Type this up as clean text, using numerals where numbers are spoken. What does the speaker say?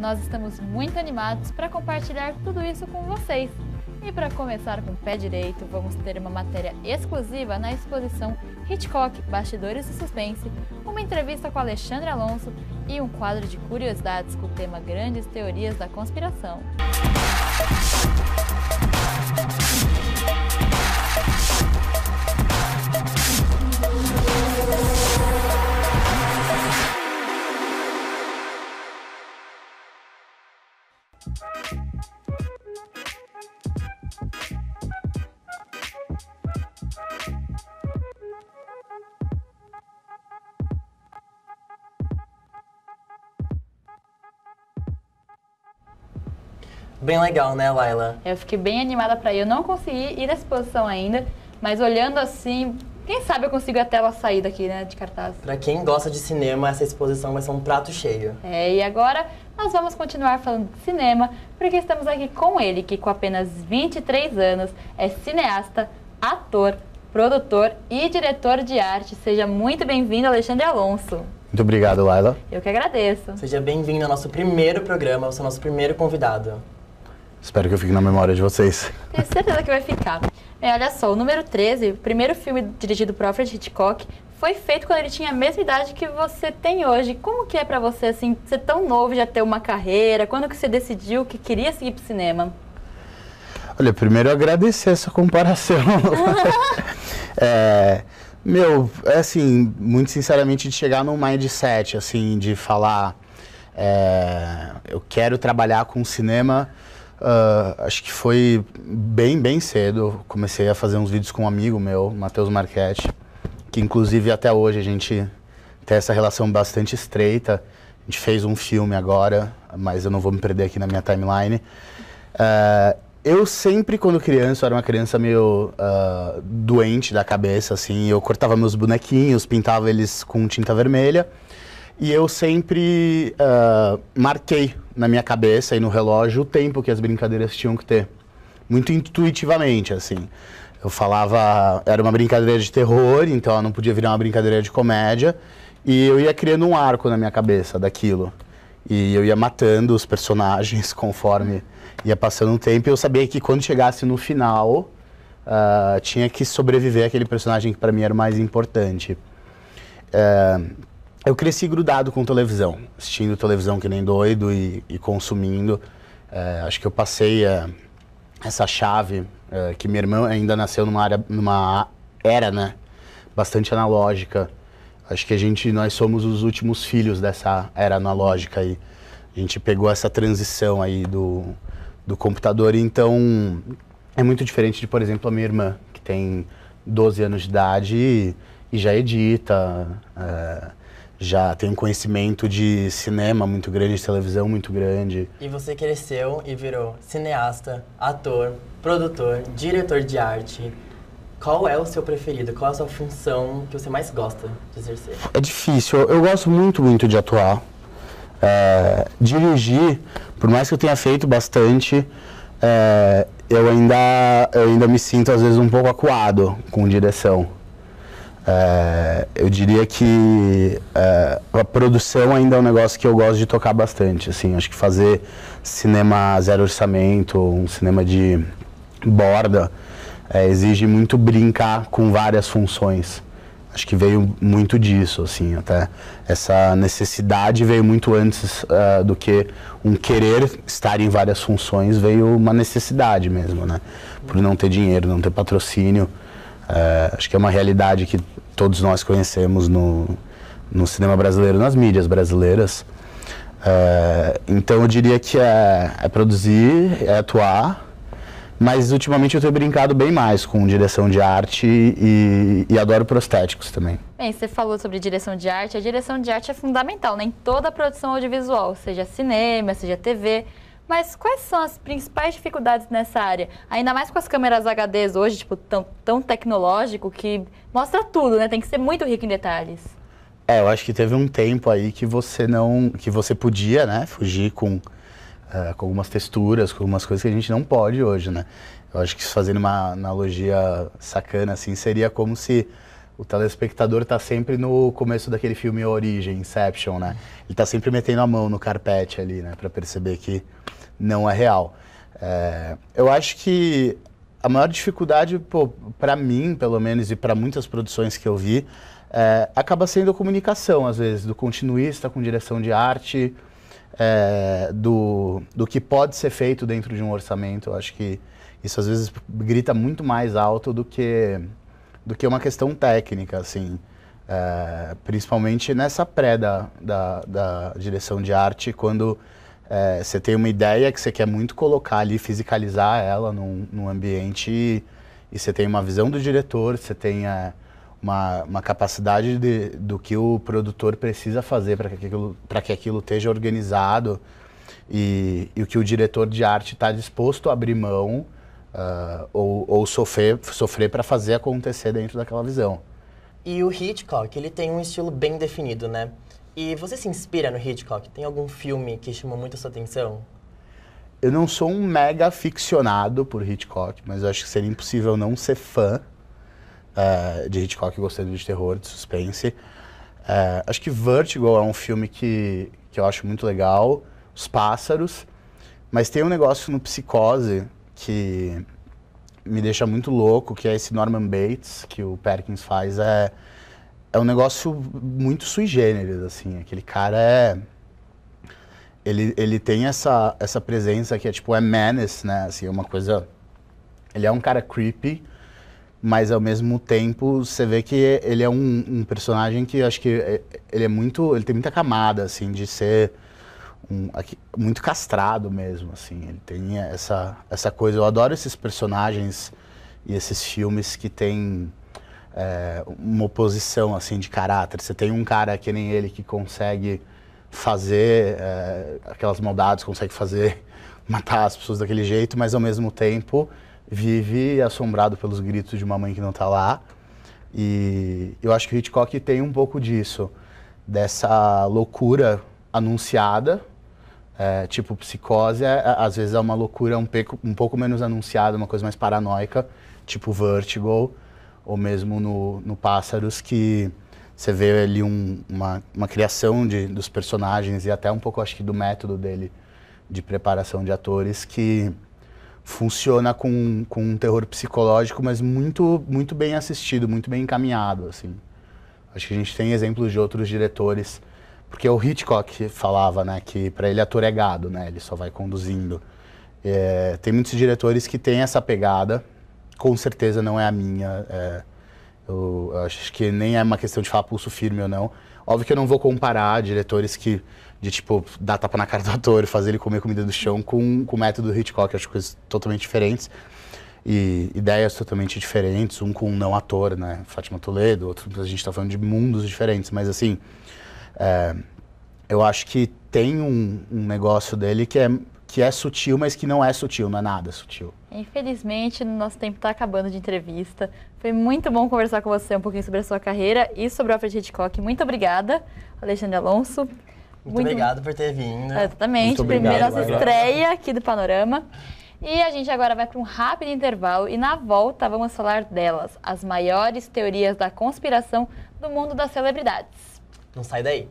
nós estamos muito animados para compartilhar tudo isso com vocês. E para começar com o pé direito, vamos ter uma matéria exclusiva na exposição Hitchcock, Bastidores do Suspense, uma entrevista com Alexandre Alonso e um quadro de curiosidades com o tema Grandes Teorias da Conspiração. Bem legal, né, Laila? Eu fiquei bem animada para ir. Eu não consegui ir na exposição ainda, mas olhando assim, quem sabe eu consigo até ela sair daqui, né, de cartaz. Pra quem gosta de cinema, essa exposição vai ser um prato cheio. E agora nós vamos continuar falando de cinema, porque estamos aqui com ele, que com apenas 23 anos é cineasta, ator, produtor e diretor de arte. Seja muito bem-vindo, Alexandre Alonso. Muito obrigado, Laila. Eu que agradeço. Seja bem-vindo ao nosso primeiro programa, ao seu nosso primeiro convidado. Espero que eu fique na memória de vocês. Tenho certeza que vai ficar. Bem, olha só, o número 13, o primeiro filme dirigido por Alfred Hitchcock, foi feito quando ele tinha a mesma idade que você tem hoje. Como que é pra você, assim, ser tão novo, já ter uma carreira? Quando que você decidiu que queria seguir pro cinema? Olha, primeiro agradecer essa comparação. Assim, muito sinceramente, de chegar num mindset, assim, de falar, eu quero trabalhar com cinema. Acho que foi bem cedo. Comecei a fazer uns vídeos com um amigo meu, Matheus Marchetti, que inclusive até hoje a gente tem essa relação bastante estreita. A gente fez um filme agora, mas eu não vou me perder aqui na minha timeline. Eu sempre, quando criança, eu era uma criança meio doente da cabeça, assim. Eu cortava meus bonequinhos, pintava eles com tinta vermelha. E eu sempre marquei na minha cabeça e no relógio o tempo que as brincadeiras tinham que ter. Muito intuitivamente, assim. Eu falava, era uma brincadeira de terror, então ela não podia virar uma brincadeira de comédia. E eu ia criando um arco na minha cabeça daquilo. E eu ia matando os personagens conforme ia passando o tempo. E eu sabia que quando chegasse no final, tinha que sobreviver aquele personagem que para mim era o mais importante. Eu cresci grudado com televisão, assistindo televisão que nem doido e consumindo. Acho que eu passei essa chave, que minha irmã ainda nasceu numa era, né, bastante analógica. Acho que nós somos os últimos filhos dessa era analógica aí. A gente pegou essa transição aí do computador, então é muito diferente de, por exemplo, a minha irmã, que tem 12 anos de idade e já edita, já tem um conhecimento de cinema muito grande, de televisão muito grande. E você cresceu e virou cineasta, ator, produtor, diretor de arte. Qual é o seu preferido? Qual é a sua função que você mais gosta de exercer? É difícil. Eu gosto muito de atuar. Dirigir, por mais que eu tenha feito bastante, eu ainda me sinto às vezes um pouco acuado com direção. Eu diria que a produção ainda é um negócio que eu gosto de tocar bastante, assim. Acho que fazer cinema zero orçamento, um cinema de borda, exige muito brincar com várias funções. Acho que veio muito disso, assim, até essa necessidade veio muito antes do que um querer estar em várias funções, veio uma necessidade mesmo, né? Por não ter dinheiro, não ter patrocínio. Acho que é uma realidade que todos nós conhecemos no cinema brasileiro, nas mídias brasileiras. Então eu diria que é produzir, é atuar, mas ultimamente eu tenho brincado bem mais com direção de arte e adoro prostéticos também. Bem, você falou sobre direção de arte. A direção de arte é fundamental, né, em toda a produção audiovisual, seja cinema, seja TV. Mas quais são as principais dificuldades nessa área? Ainda mais com as câmeras HDs hoje, tipo, tão tecnológico, que mostra tudo, né? Tem que ser muito rico em detalhes. Eu acho que teve um tempo aí que você podia, né, fugir com algumas texturas, com algumas coisas que a gente não pode hoje, né? Eu acho que fazendo uma analogia sacana, assim, seria como se o telespectador tá sempre no começo daquele filme Origem, Inception, né? Ele tá sempre metendo a mão no carpete ali, né? Pra perceber que não é real. Eu acho que a maior dificuldade, pô, pra mim, pelo menos, e pra muitas produções que eu vi, acaba sendo a comunicação, às vezes, do continuista com direção de arte, do que pode ser feito dentro de um orçamento. Eu acho que isso, às vezes, grita muito mais alto do que uma questão técnica, assim. Principalmente nessa da direção de arte, quando você tem uma ideia que você quer muito colocar ali, fisicalizar ela num ambiente, e você tem uma visão do diretor, você tem uma capacidade do que o produtor precisa fazer para que aquilo esteja organizado, e o que o diretor de arte está disposto a abrir mão, ou sofrer para fazer acontecer dentro daquela visão. E o Hitchcock, ele tem um estilo bem definido, né? E você se inspira no Hitchcock? Tem algum filme que chamou muito a sua atenção? Eu não sou um mega aficionado por Hitchcock, mas eu acho que seria impossível não ser fã de Hitchcock, gostando de terror, de suspense. Acho que Vertigo é um filme que eu acho muito legal, Os Pássaros, mas tem um negócio no Psicose que me deixa muito louco, que é esse Norman Bates, que o Perkins faz. É um negócio muito sui generis, assim. Aquele cara ele tem essa presença que é menace, né? Assim, é uma coisa... Ele é um cara creepy, mas ao mesmo tempo você vê que ele é um personagem que eu acho que ele tem muita camada, assim, de ser muito castrado mesmo, assim. Ele tem essa coisa... Eu adoro esses personagens e esses filmes que tem uma oposição, assim, de caráter. Você tem um cara que nem ele que consegue fazer aquelas maldades, consegue matar as pessoas daquele jeito, mas ao mesmo tempo vive assombrado pelos gritos de uma mãe que não tá lá. E eu acho que o Hitchcock tem um pouco disso, dessa loucura anunciada, tipo Psicose, às vezes é uma loucura um pouco menos anunciada, uma coisa mais paranoica, tipo Vertigo, ou mesmo no Pássaros, que você vê ali uma criação dos personagens e até um pouco, acho que, do método dele de preparação de atores, que funciona com um terror psicológico, mas muito, muito bem assistido, muito bem encaminhado, assim. Acho que a gente tem exemplos de outros diretores, porque o Hitchcock falava, né, que para ele ator é gado, né, ele só vai conduzindo. Tem muitos diretores que têm essa pegada, com certeza não é a minha. Eu acho que nem é uma questão de falar pulso firme ou não. Óbvio que eu não vou comparar diretores tipo, dar tapa na cara do ator e fazer ele comer comida do chão com o método Hitchcock. Eu acho coisas totalmente diferentes e ideias totalmente diferentes, um com um não ator, né? Fátima Toledo, outro, a gente tá falando de mundos diferentes, mas assim, eu acho que tem um negócio dele que é sutil, mas que não é sutil, não é nada sutil. Infelizmente, nosso tempo está acabando de entrevista. Foi muito bom conversar com você um pouquinho sobre a sua carreira e sobre o Alfred Hitchcock. Muito obrigada, Alexandre Alonso. Muito obrigado por ter vindo. Exatamente, primeira nossa estreia aqui do Panorama. E a gente agora vai para um rápido intervalo e na volta vamos falar delas, as maiores teorias da conspiração do mundo das celebridades. Não sai daí.